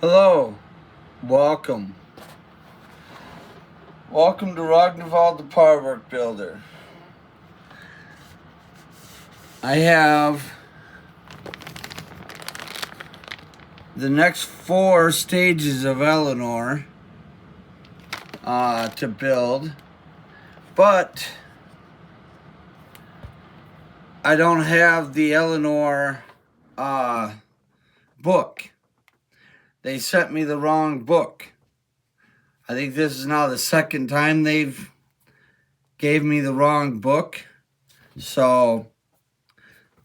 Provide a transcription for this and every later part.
Hello, welcome. Welcome to Ragnvald the Powerwork Builder. I have the next 4 stages of Eleanor to build, but I don't have the Eleanor book. They sent me the wrong book. I think this is now the second time they've gave me the wrong book. So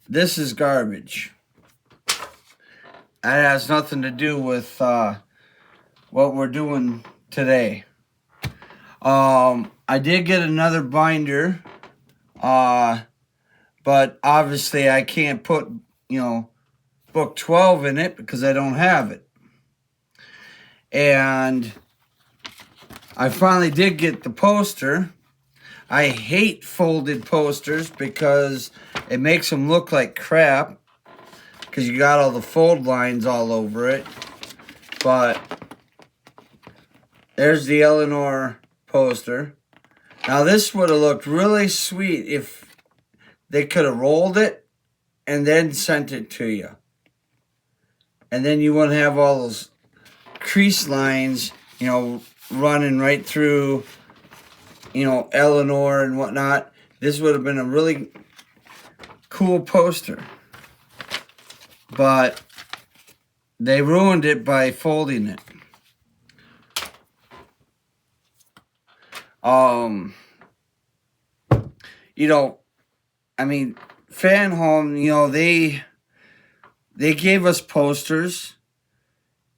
this is garbage. That has nothing to do with what we're doing today. I did get another binder, but obviously I can't put, book 12 in it because I don't have it. And I finally did get the poster. I hate folded posters because it makes them look like crap because you got all the fold lines all over it. But there's the Eleanor poster. Now this would have looked really sweet if they could have rolled it and then sent it to you. And then you wouldn't have all those crease lines, running right through, Eleanor and whatnot. This would have been a really cool poster. But they ruined it by folding it. Fanhome, they gave us posters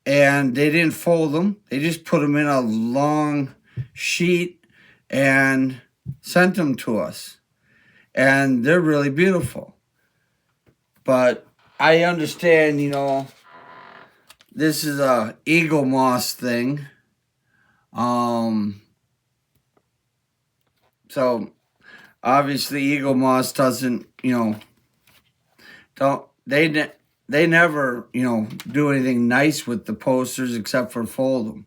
and they didn't fold them. They just put them in a long sheet and sent them to us. And they're really beautiful. But I understand, this is a eagle moss thing. So obviously eagle moss doesn't, they never, do anything nice with the posters except for fold them.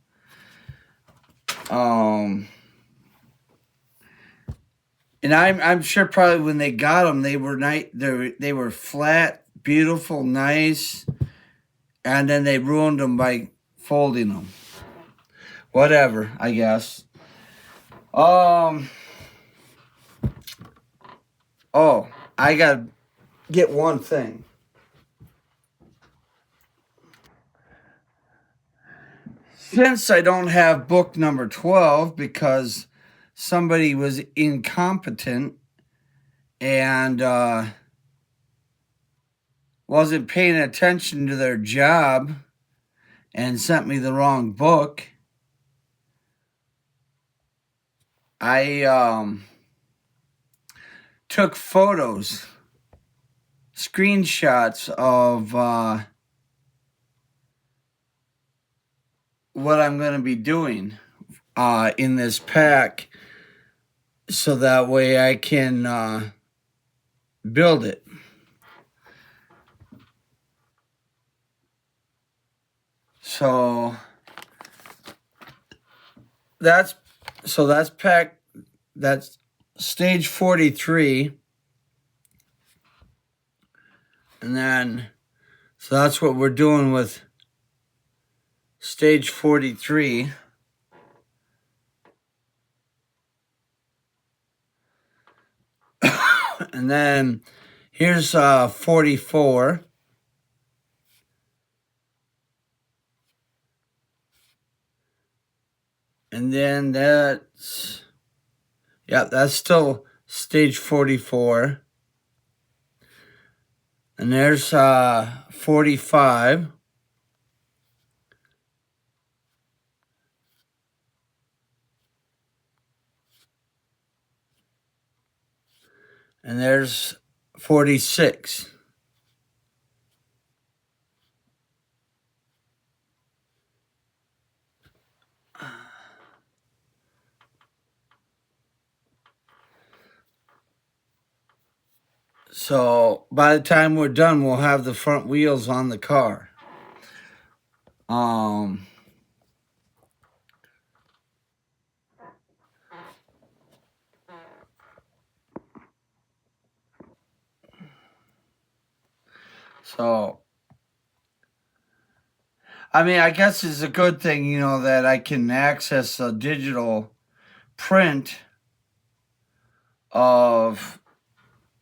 And I'm sure probably when they got them, they were they were flat, beautiful, nice, and then they ruined them by folding them. Whatever, I guess. Oh, I gotta get one thing. Since I don't have book number 12 because somebody was incompetent and wasn't paying attention to their job and sent me the wrong book, I took photos, screenshots of what I'm going to be doing in this pack so that way I can build it. So that's pack, that's stage 43. And then, so that's what we're doing with stage 43. And then here's 44. And then that's still stage 44. And there's 45. And there's 46. So by the time we're done, we'll have the front wheels on the car. Um, so, I mean, I guess it's a good thing, you know, that I can access a digital print of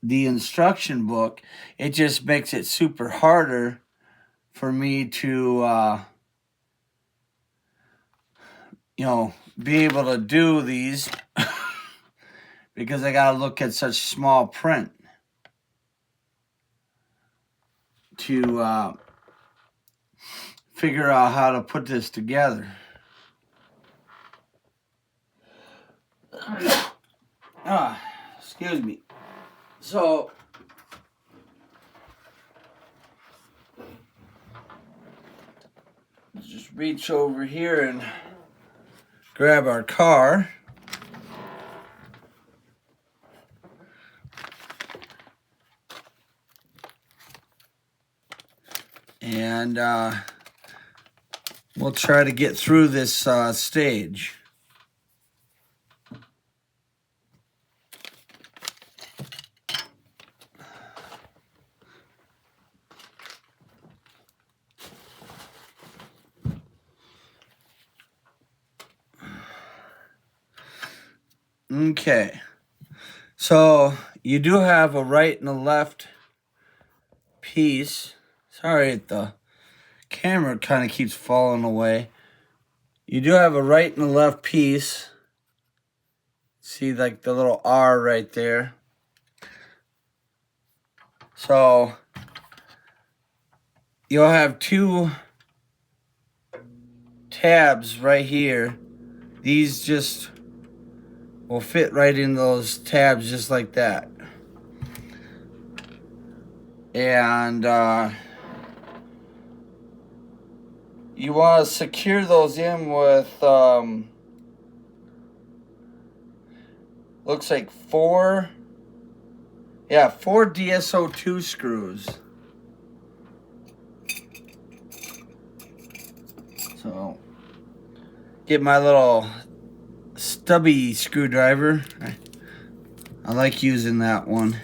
the instruction book. It just makes it super harder for me to, you know, be able to do these because I got to look at such small print to figure out how to put this together. Excuse me. So, let's just reach over here and grab our car. And we'll try to get through this stage. Okay. So you do have a right and a left piece. Sorry, the camera kind of keeps falling away. You do have a right and a left piece. See, like the little R right there. So you'll have two tabs right here. These just will fit right in those tabs just like that. And you want to secure those in with looks like four DSO2 screws. So get my little stubby screwdriver. I like using that one.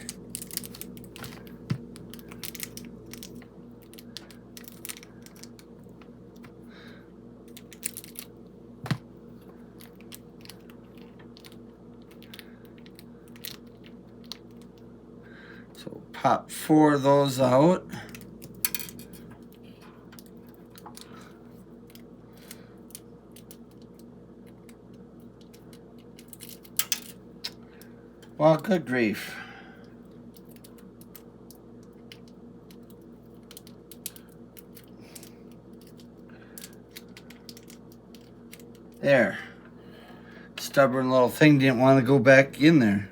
So pop four of those out. Well, good grief. There. Stubborn little thing didn't want to go back in there.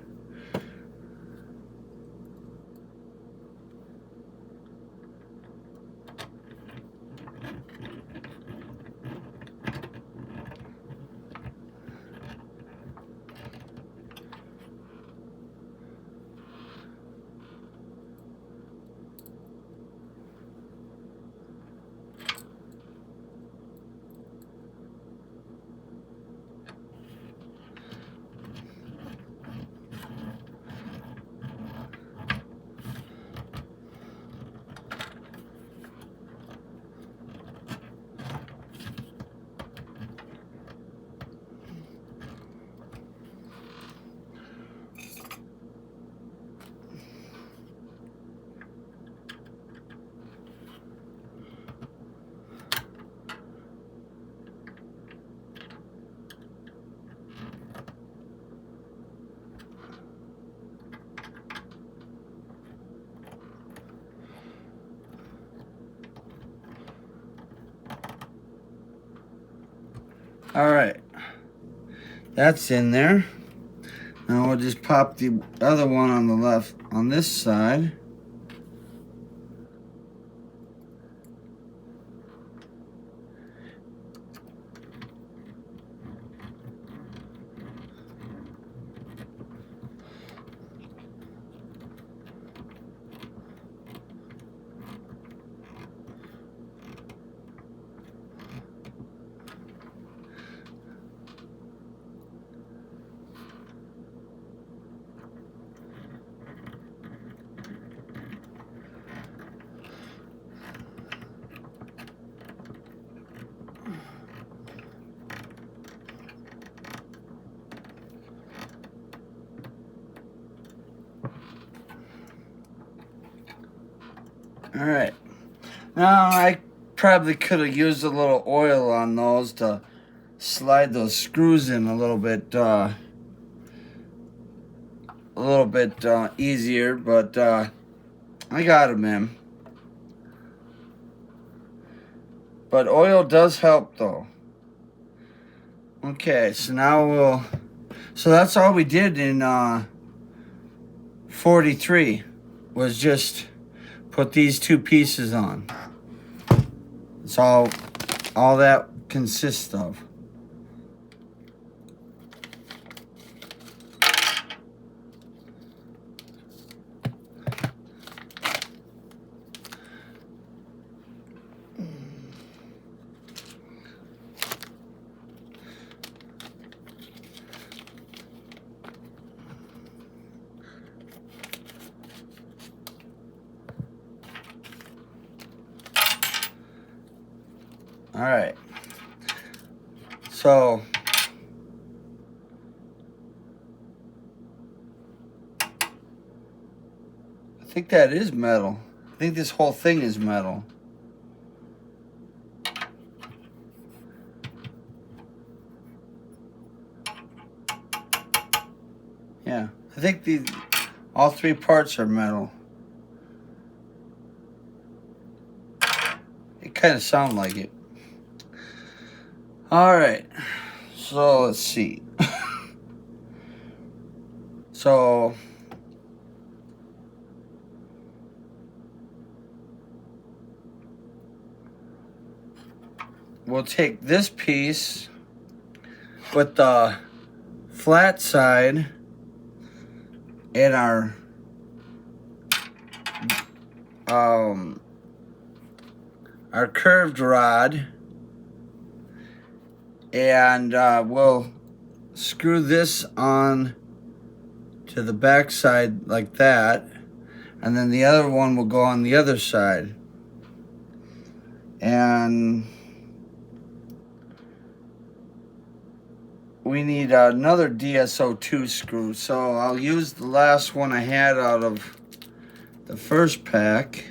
All right. That's in there. Now we'll just pop the other one on the left on this side. All right. Now I probably could have used a little oil on those to slide those screws in a little bit easier, but I got them in. But oil does help though. Okay, so now so that's all we did in 43 was just put these two pieces on. That's all that consists of. All right. So I think that is metal. I think this whole thing is metal. Yeah, I think all three parts are metal. It kind of sound like it. All right, so let's see. So we'll take this piece with the flat side and our curved rod, and we'll screw this on to the back side like that, and then the other one will go on the other side. And we need another DSO2 screw, so I'll use the last one I had out of the first pack.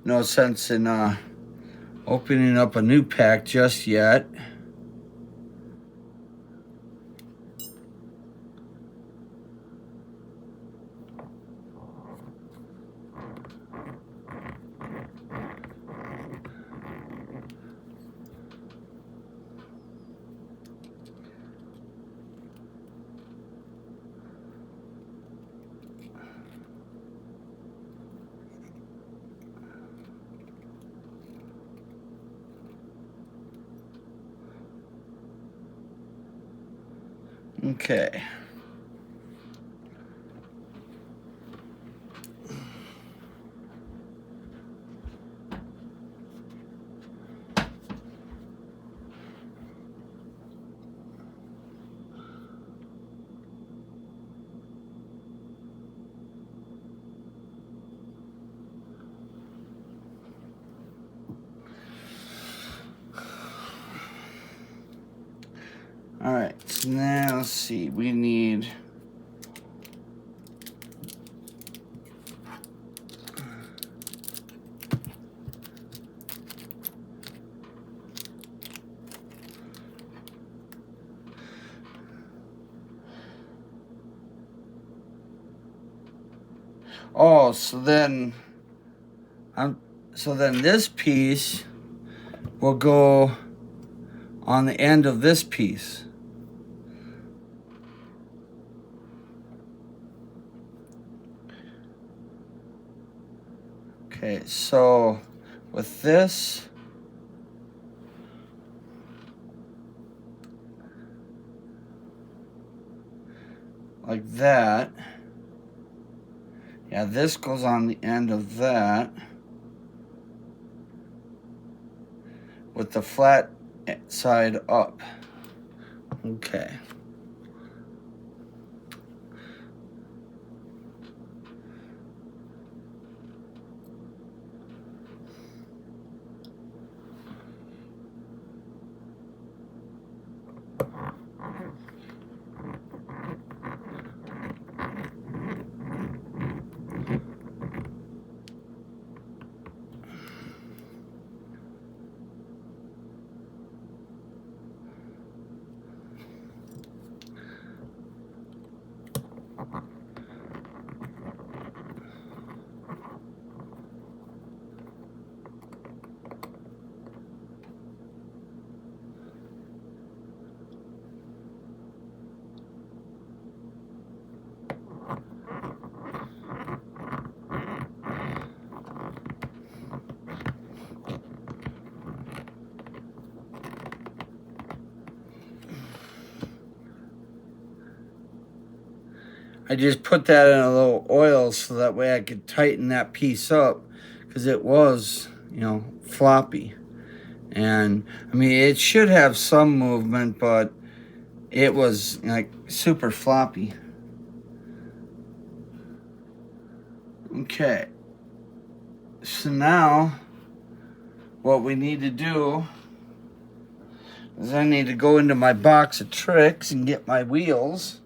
No sense in opening up a new pack just yet. Okay. All right, so now let's see, we need so then this piece will go on the end of this piece. Okay, so with this, like that, yeah, this goes on the end of that with the flat side up. Okay. I just put that in a little oil so that way I could tighten that piece up, because it was, floppy. And I mean, it should have some movement, but it was like super floppy. Okay. So now what we need to do is I need to go into my box of tricks and get my wheels.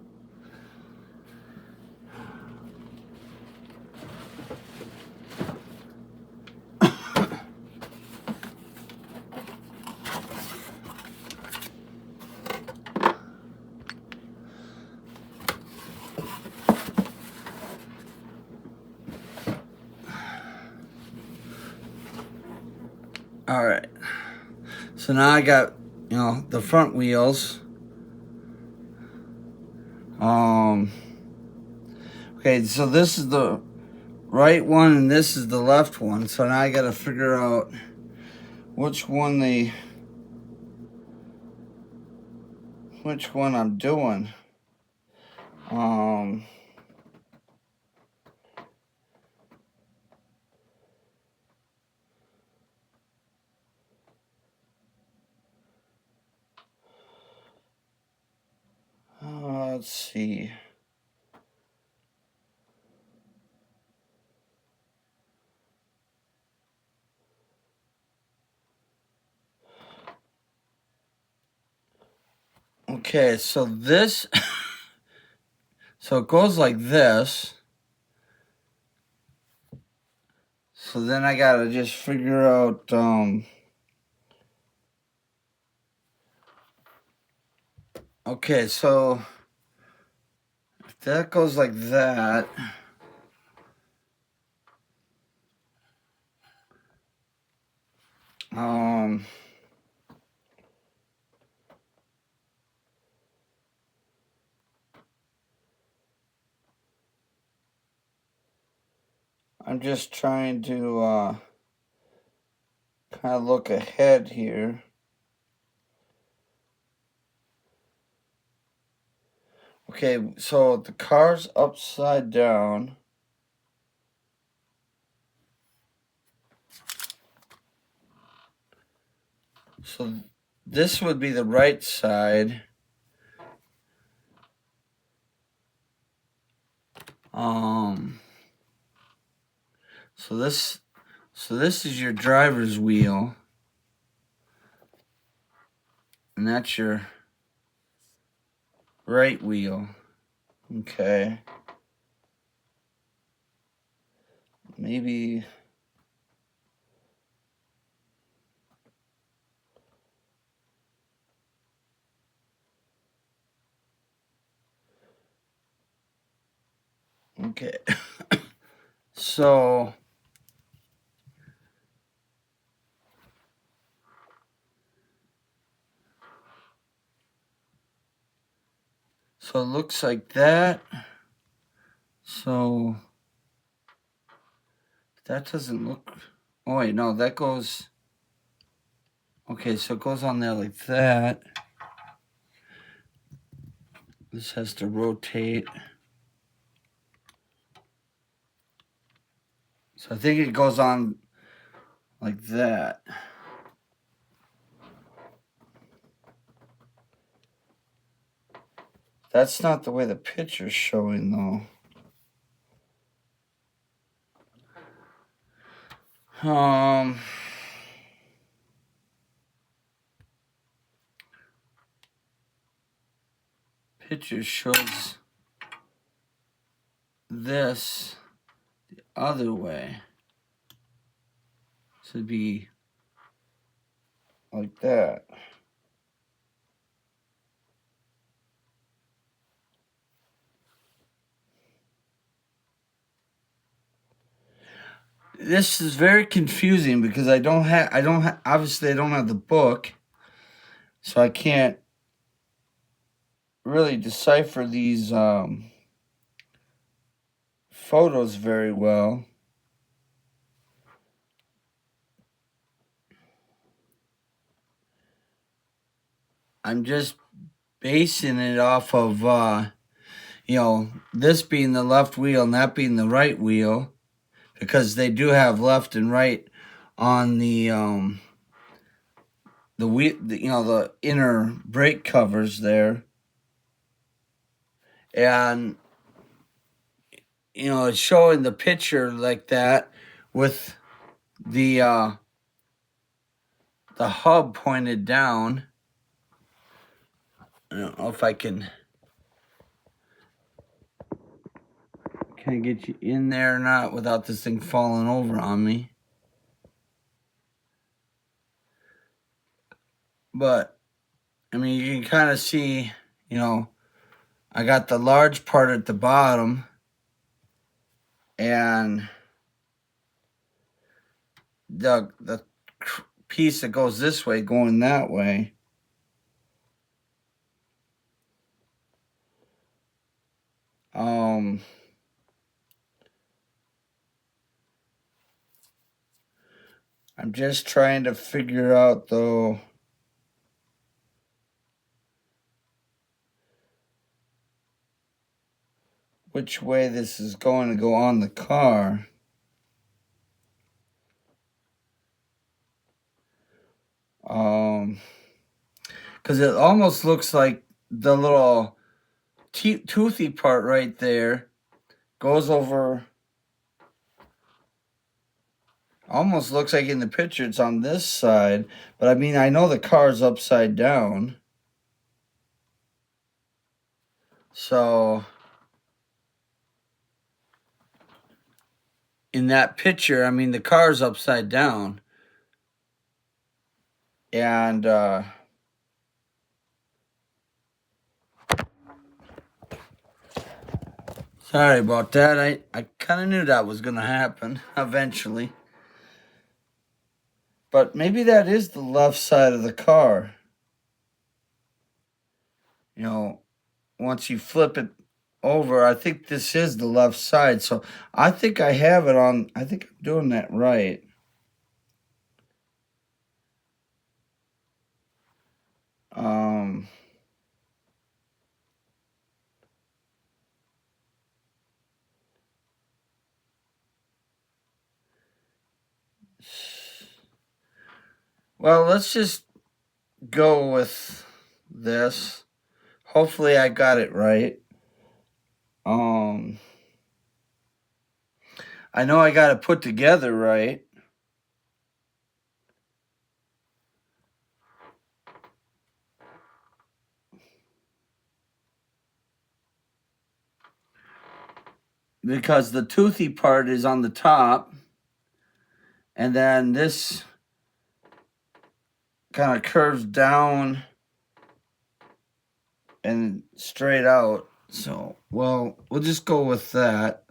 All right. So now I got, the front wheels. Okay, so this is the right one and this is the left one. So now I got to figure out which one I'm doing. Let's see. Okay, so this, so it goes like this. So then I gotta just figure out, okay, so if that goes like that, I'm just trying to kind of look ahead here. Okay, so the car's upside down. So this would be the right side. So this is your driver's wheel. And that's your right wheel. Okay. Maybe. Okay. So it looks like that. So that doesn't look. Oh wait, no, that goes. Okay, so it goes on there like that. This has to rotate. So I think it goes on like that. That's not the way the picture's showing though. Picture shows this the other way. So it'd be like that. This is very confusing because obviously I don't have the book, so I can't really decipher these photos very well. I'm just basing it off of, you know, this being the left wheel and that being the right wheel, because they do have left and right on the wheel, you know, the inner brake covers there. And you know, it's showing the picture like that with the hub pointed down. I don't know if I can get you in there or not without this thing falling over on me. But I mean, you can kind of see, you know, I got the large part at the bottom and the piece that goes this way going that way. I'm just trying to figure out though which way this is going to go on the car. Because it almost looks like the little toothy part right there goes over. Almost looks like in the picture it's on this side, but I mean, I know the car's upside down. So in that picture, I mean, the car's upside down. And sorry about that. I kind of knew that was going to happen eventually. But maybe that is the left side of the car. You know, once you flip it over, I think this is the left side. So I think I have it on. I think I'm doing that right. Well, let's just go with this. Hopefully I got it right. I know I got it put together right. Because the toothy part is on the top. And then this kind of curves down and straight out. So, well, we'll just go with that.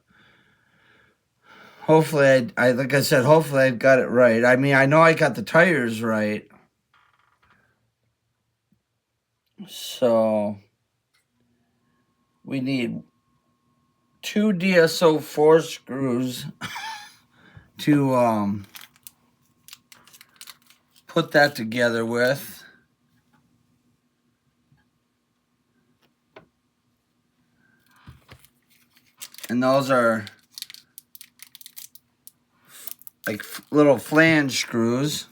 Hopefully, I like I said, hopefully I got it right. I mean, I know I got the tires right. So, we need 2 DSO-4 screws to put that together with. And those are like little flange screws.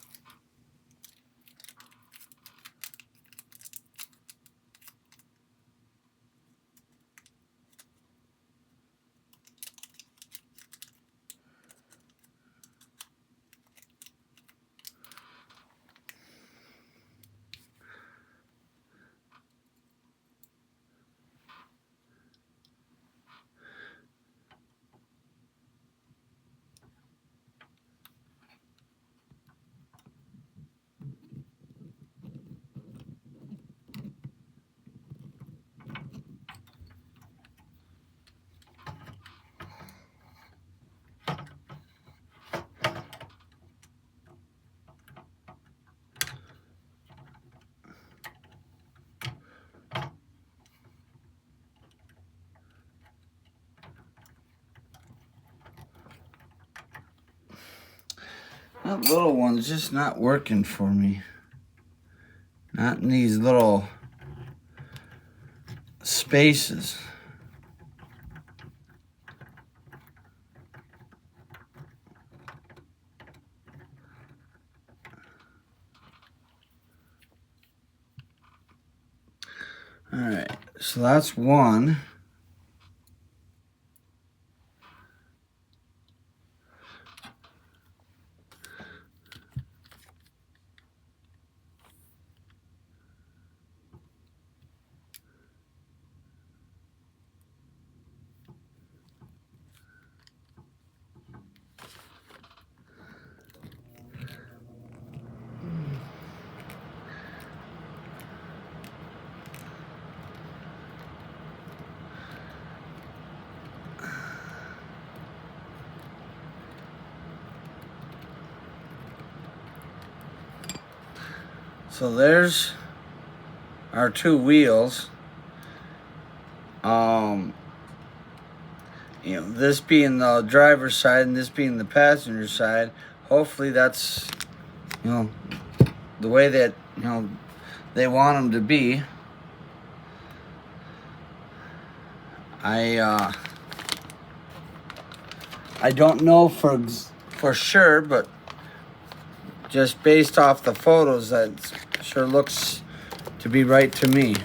That little one's just not working for me. Not in these little spaces. All right, so that's one. So there's our two wheels. This being the driver's side and this being the passenger side. Hopefully that's, the way that, they want them to be. I don't know for sure, but just based off the photos, that sure looks to be right to me.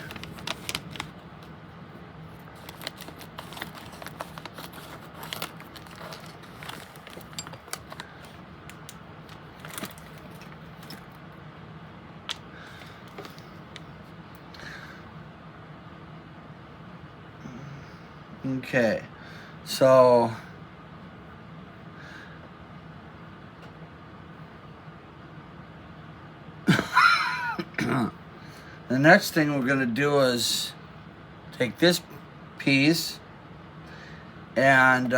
Okay, so the next thing we're gonna do is take this piece and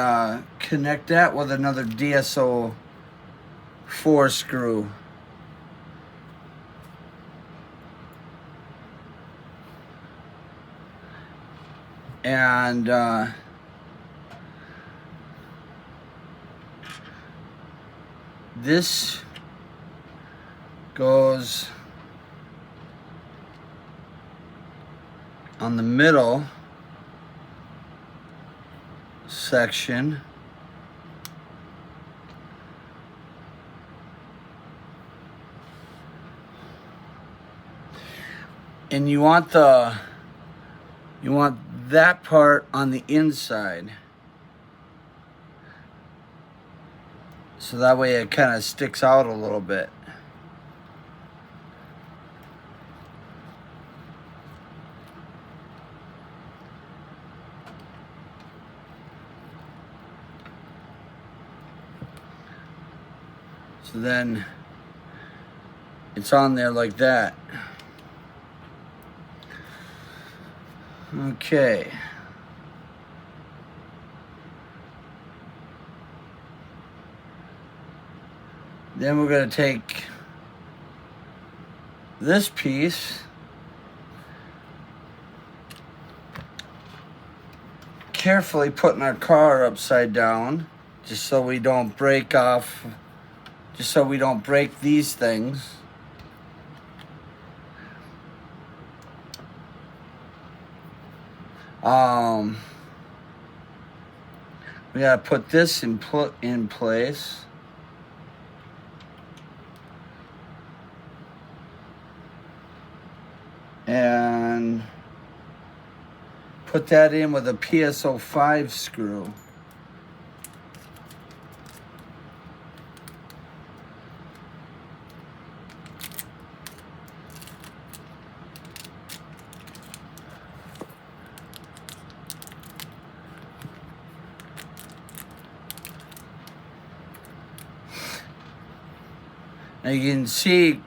connect that with another DSO 4 screw. And this goes on the middle section. And you want that part on the inside. So that way it kind of sticks out a little bit. So then it's on there like that. Okay. Then we're going to take this piece, carefully putting our car upside down, just so we don't break these things. We gotta put this in place. And put that in with a PSO5 screw. Now you can see,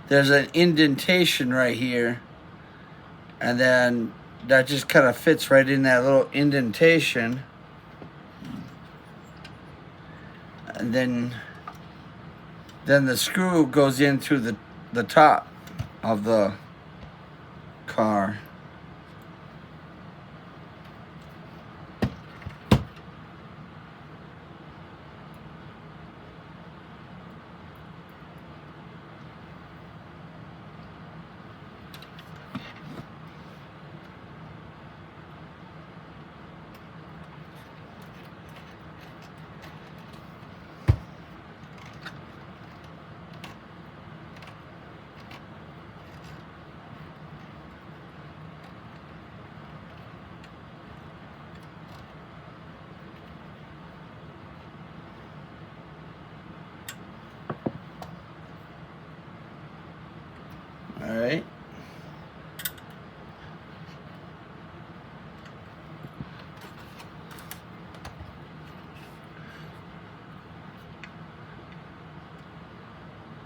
there's an indentation right here, and then that just kind of fits right in that little indentation. And then the screw goes in through the top of the car.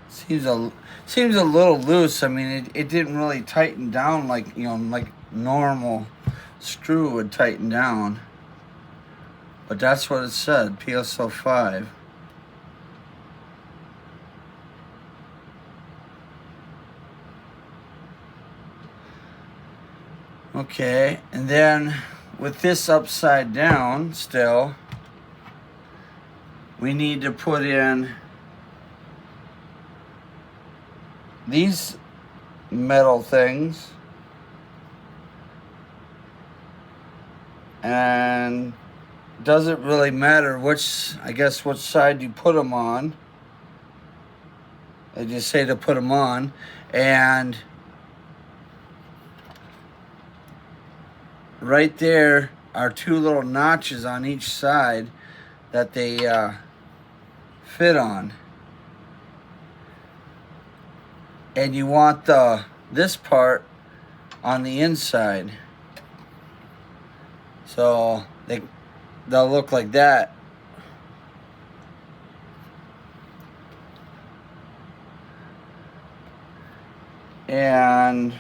Seems a little loose. I mean, it didn't really tighten down like, you know, like normal screw would tighten down. But that's what it said, PSO5. Okay, and then with this upside down still, we need to put in these metal things, and doesn't really matter which, I guess, which side you put them on. I just say to put them on, and right there are two little notches on each side that they fit on. And you want this part on the inside. So they'll look like that. And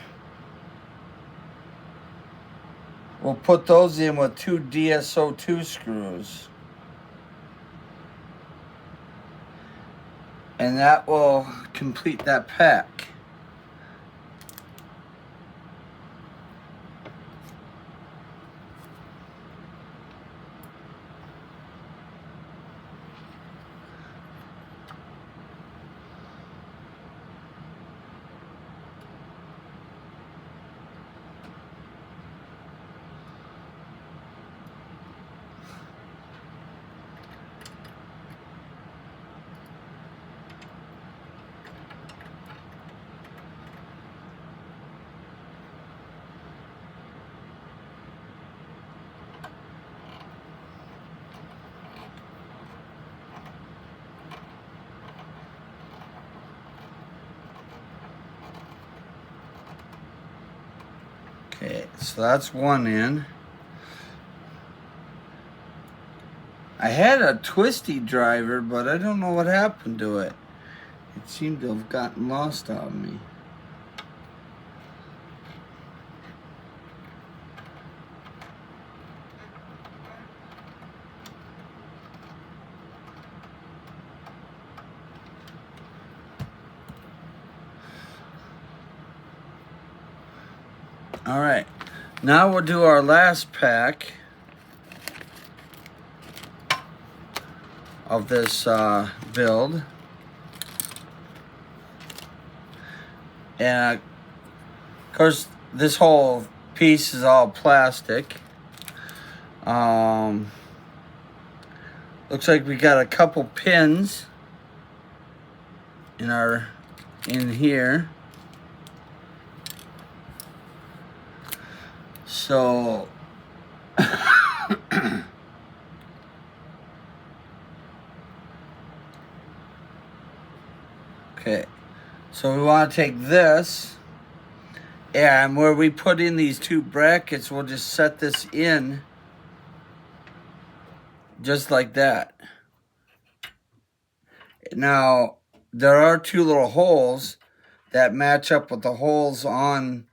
we'll put those in with 2 DSO2 screws. And that will complete that pack. Okay, so that's one in. I had a twisty driver, but I don't know what happened to it. It seemed to have gotten lost on me. All right, now we'll do our last pack of this build. And of course, this whole piece is all plastic. Looks like we got a couple pins in here. So okay, so we want to take this, and where we put in these 2 brackets, we'll just set this in just like that. Now, there are 2 little holes that match up with the holes on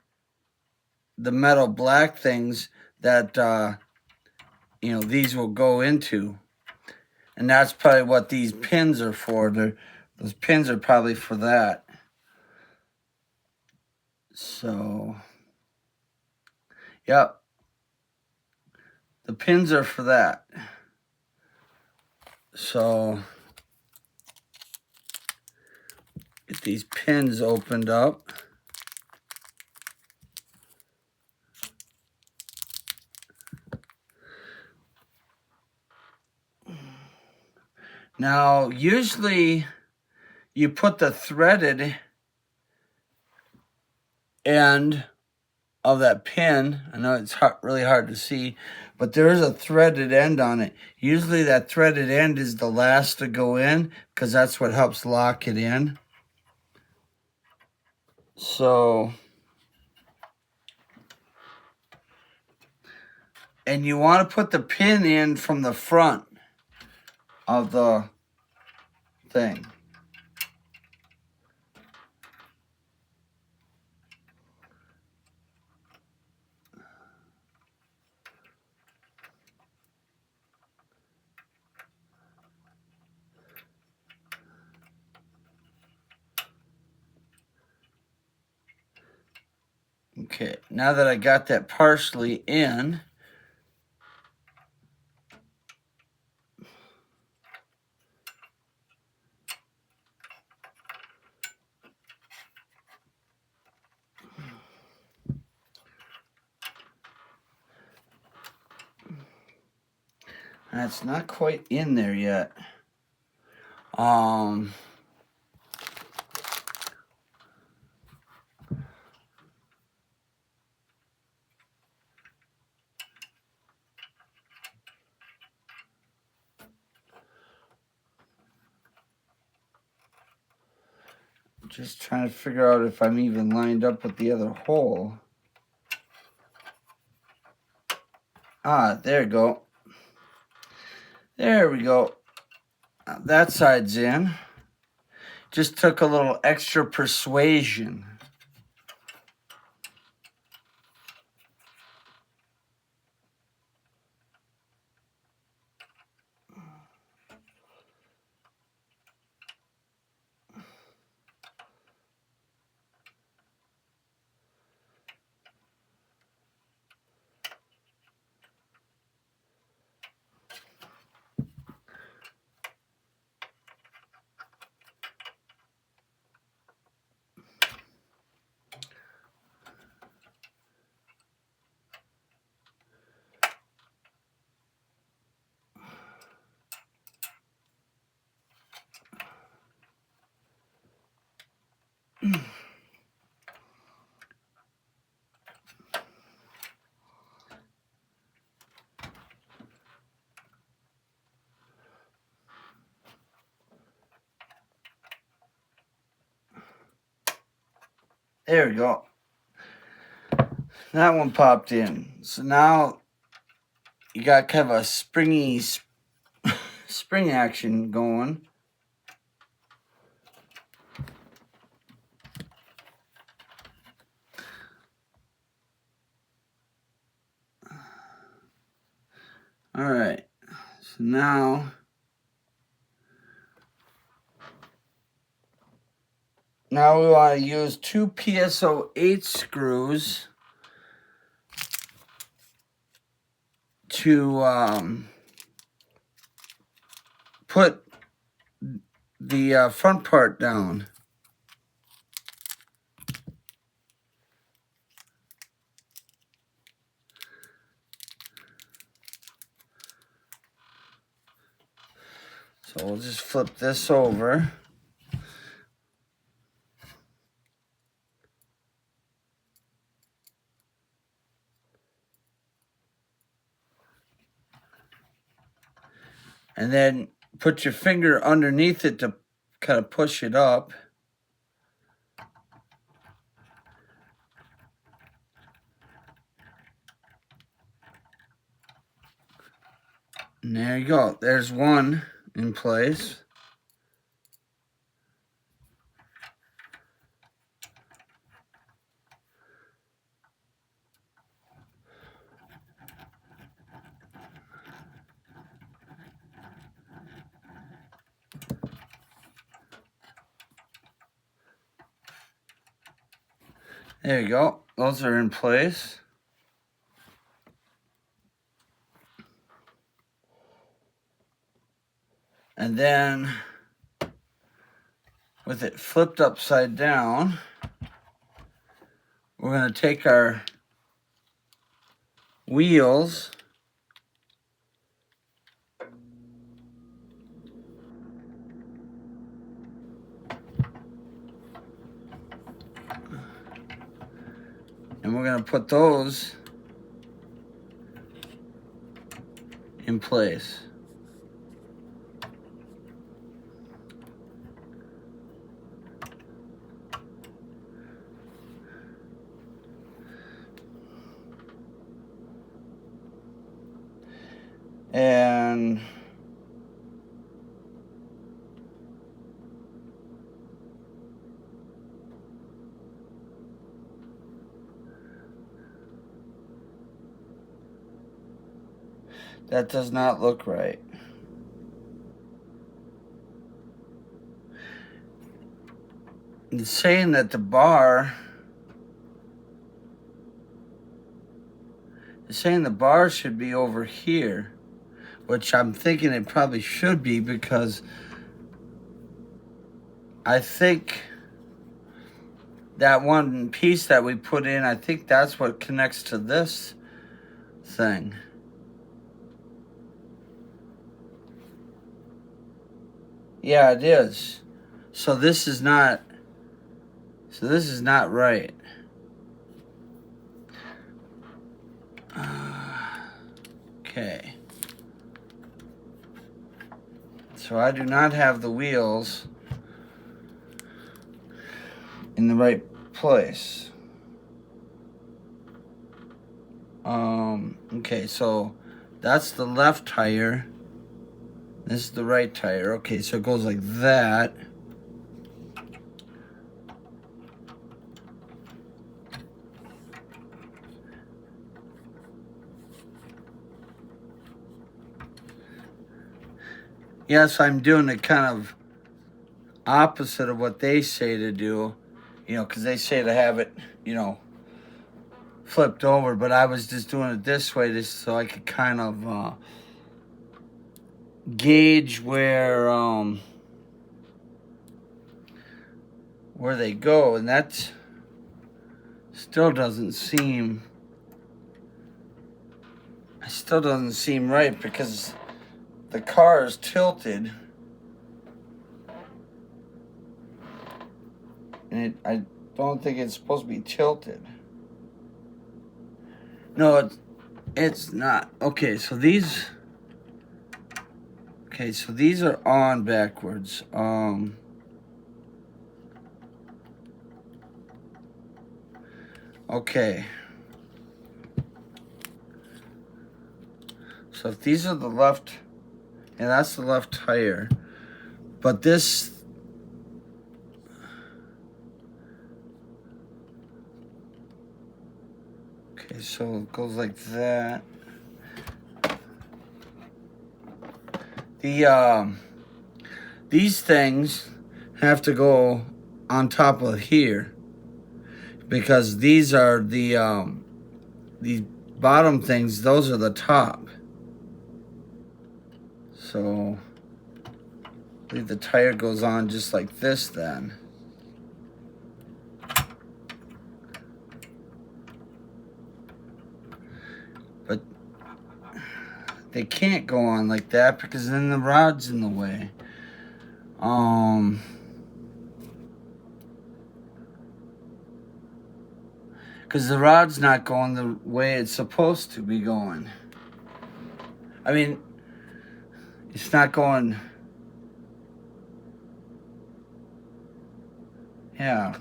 the metal black things that you know, these will go into. And that's probably what these pins are for. Those pins are probably for that. So, yep. The pins are for that. So, get these pins opened up. Now, usually you put the threaded end of that pin. I know it's really hard to see, but there is a threaded end on it. Usually that threaded end is the last to go in because that's what helps lock it in. So, and you want to put the pin in from the front of the thing. Okay, now that I got that partially in, that's not quite in there yet. Just trying to figure out if I'm even lined up with the other hole. Ah, there we go. There we go. That side's in. Just took a little extra persuasion. There we go. That one popped in. So now you got kind of a springy spring action going. All right. So now we want to use 2 PSO 8 screws to put the front part down. So we'll just flip this over. And then put your finger underneath it to kind of push it up. And there you go. There's one in place. There you go. Those are in place. And then with it flipped upside down, we're going to take our wheels and we're going to put those in place. And that does not look right. It's saying that the bar saying the bar should be over here, which I'm thinking it probably should be, because I think that one piece that we put in, I think that's what connects to this thing. Yeah, it is. So this is not right. Okay. So I do not have the wheels in the right place. Okay, so that's the left tire. This is the right tire. Okay, so it goes like that. Yes, I'm doing it kind of opposite of what they say to do, because they say to have it, flipped over, but I was just doing it this way just so I could kind of gauge where they go, and that still doesn't seem right, because the car is tilted, and I don't think it's supposed to be tilted. No, it's not. Okay, so these are on backwards. Okay. So if these are the left, and that's the left tire, but this, okay, so it goes like that. These things have to go on top of here, because these are the bottom things, those are the top. So I believe the tire goes on just like this then. But they can't go on like that, because then the rod's in the way. Because the rod's not going the way it's supposed to be going. I mean, it's not going. Yeah.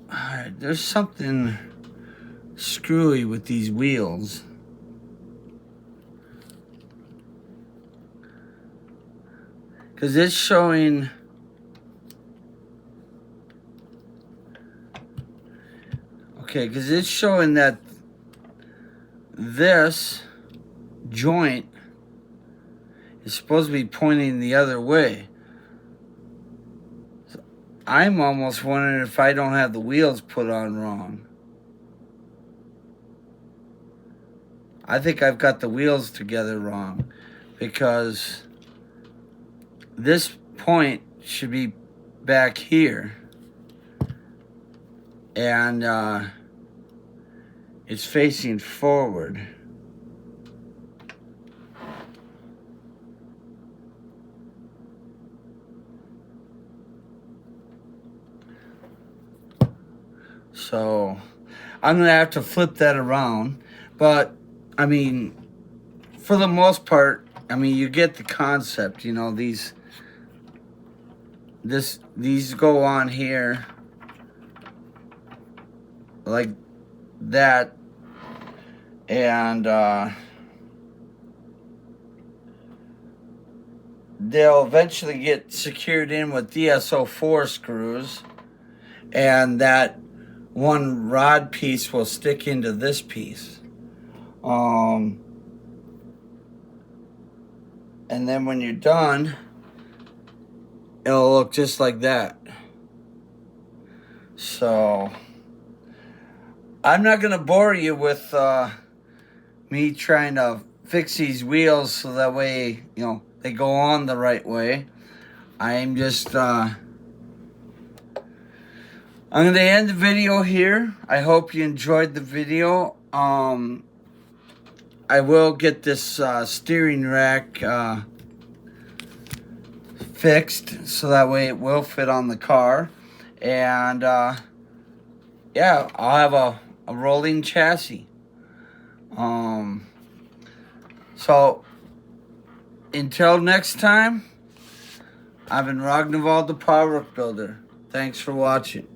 Alright, there's something screwy with these wheels. Because it's showing. Okay, because it's showing that this joint is supposed to be pointing the other way. So I'm almost wondering if I don't have the wheels put on wrong. I think I've got the wheels together wrong, because this point should be back here, and it's facing forward. So I'm gonna have to flip that around, but I mean, for the most part, I mean, you get the concept. These go on here like that, and they'll eventually get secured in with DSO4 screws, and that one rod piece will stick into this piece. And then when you're done, it'll look just like that. So I'm not gonna bore you with me trying to fix these wheels so that way, you know, they go on the right way. I'm just I'm gonna end the video here. I hope you enjoyed the video. I will get this steering rack fixed so that way it will fit on the car. And yeah, I'll have a rolling chassis. So until next time, I've been Ragnvald the Power Builder. Thanks for watching.